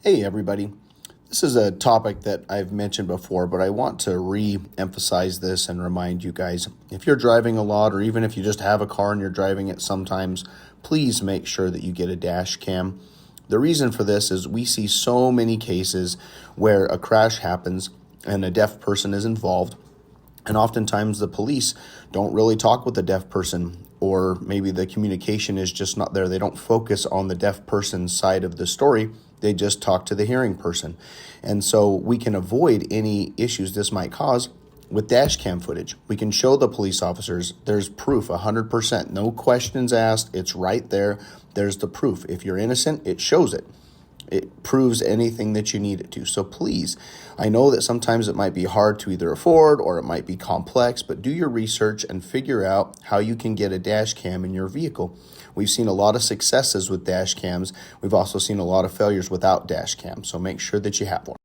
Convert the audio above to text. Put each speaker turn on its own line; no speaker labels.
Hey everybody, this is a topic that I've mentioned before, but I want to re-emphasize this and remind you guys, if you're driving a lot or even if you just have a car and you're driving it sometimes, please make sure that you get a dash cam. The reason for this is we see so many cases where a crash happens and a deaf person is involved, and oftentimes the police don't really talk with the deaf person, or maybe the communication is just not there. They don't focus on the deaf person's side of the story. They just talk to the hearing person. And so we can avoid any issues this might cause with dash cam footage. We can show the police officers there's proof 100%, no questions asked. It's right there. There's the proof. If you're innocent, it shows it. It proves anything that you need it to. So please, I know that sometimes it might be hard to either afford or it might be complex, but do your research and figure out how you can get a dash cam in your vehicle. We've seen a lot of successes with dash cams. We've also seen a lot of failures without dash cams. So make sure that you have one.